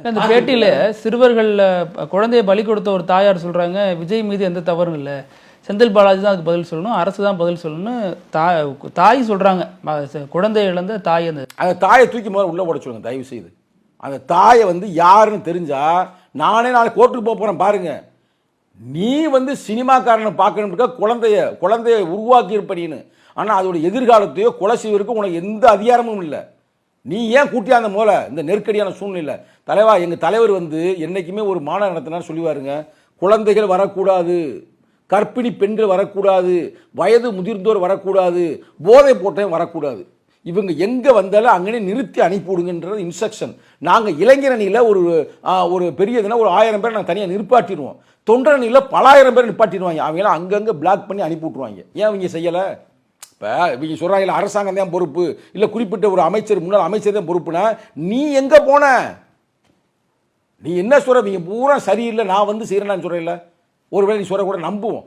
இந்த பேட்டியில சிறுவர்கள் குழந்தையை பலி கொடுத்த ஒரு தாயார் சொல்றாங்க, விஜய் மீது எந்த தவறும் இல்லை, செந்தில் பாலாஜி தான் அதுக்கு பதில் சொல்லணும், அரசு தான் பதில் சொல்லணும்னு தாய் சொல்றாங்க. குழந்தை இழந்த தாய் அந்த தாயை தூக்கி முதல்ல உள்ள போட சொல்லுங்க தயவு செய்து. அந்த தாயை யாருன்னு தெரிஞ்சா நானே நாளை கோர்ட்டுக்கு போறேன் பாருங்க. நீ சினிமாக்காரனை பார்க்கணும்னா குழந்தைய உருவாக்கி இருப்பீன்னு, ஆனால் அதோட எதிர்காலத்தையோ கொலை செய்வதற்கு உனக்கு எந்த அதிகாரமும் இல்லை. நீ ஏன் கூட்டியாந்த மூல இந்த நெருக்கடியான சூழ்நிலை தலைவா? எங்கள் தலைவர் என்னைக்குமே ஒரு மாநாடு நடத்தினார் சொல்லுவாருங்க, குழந்தைகள் வரக்கூடாது, கர்ப்பிணி பெண்கள் வரக்கூடாது, வயது முதிர்ந்தோர் வரக்கூடாது, போதை போட்டவன் வரக்கூடாது. இவங்க எங்கே வந்தாலும் அங்கே நிறுத்தி அனுப்பிவிடுங்கன்றது இன்ஸ்ட்ரக்ஷன். நாங்கள் இளைஞரணியில் ஒரு பெரிய இதுனா ஒரு 1000 பேர் நாங்கள் தனியாக நிற்பாட்டிடுவோம். தொண்டரணியில் பல 1000 பேர் நிற்பாட்டிடுவாங்க. அவங்களாம் அங்கங்கே பிளாக் பண்ணி அனுப்பி விட்ருவாங்க. ஏன் அவங்க செய்யலை? இப்போ இவங்க சொல்கிறாங்க அரசாங்கம் தான் பொறுப்பு, இல்லை குறிப்பிட்ட ஒரு அமைச்சர் முன்னாள் அமைச்சர் தான் பொறுப்புனா நீ எங்கே போன? நீ என்ன சொல்கிற? நீங்க பூரா சரியில்லை, நான் செய்கிறேன்னு சொல்கிறேன்ல. ஒருவேளை நீ சொல்கிற கூட நம்புவோம்,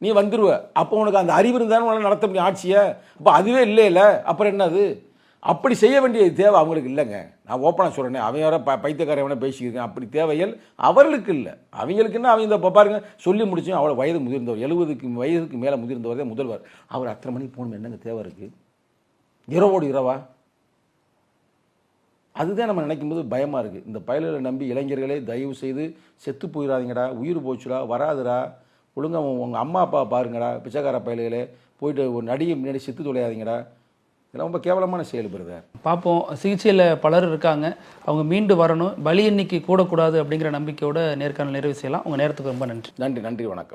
நீ வந்துடுவ. அப்போ உனக்கு அந்த அறிவு இருந்தாலும் உங்களால் நடத்த முடியும் ஆட்சியை. அப்போ அதுவே இல்லைல்ல, அப்புறம் என்னது? அப்படி செய்ய வேண்டிய தேவை அவங்களுக்கு இல்லைங்க. நான் ஓப்பனாக சொல்கிறேனே, அவன் வேற பைத்தியக்காரன் வேணா பேசியிருக்கேன். அப்படி தேவைகள் அவர்களுக்கு இல்லை. அவங்களுக்குன்னா அவங்க இந்த பாருங்க சொல்லி முடிச்சோம். அவ்வளோ வயது முதிர்ந்தவர், 70 வயதுக்கு மேலே முதிர்ந்தவர் தான் முதல்வர். அவர் 8:30 மணிக்கு போகணும், என்னங்க தேவை இருக்குது? இரவோடு இரவா? அதுதான் நம்ம நினைக்கும் போது பயமாக இருக்குது. இந்த பயல்களை நம்பி இளைஞர்களே தயவு செய்து செத்து போயிடாதீங்கடா. உயிர் போச்சுடா, வராதுடா. ஒழுங்காக உங்கள் அம்மா அப்பா பாருங்கடா. பிச்சைக்கார பயல்களே போயிட்டு ஒரு நடிகை முன்னாடி செத்து தொலையாதீங்கடா. இதெல்லாம் ரொம்ப கேவலமான செயல்படுது. பார்ப்போம். சிகிச்சையில் பலர் இருக்காங்க, அவங்க மீண்டு வரணும், பலி எண்ணிக்கை கூடக்கூடாது அப்படிங்கிற நம்பிக்கையோட நேர்காணல் நிறைவு செய்யலாம். உங்கள் நேரத்துக்கு ரொம்ப நன்றி. நன்றி, வணக்கம்.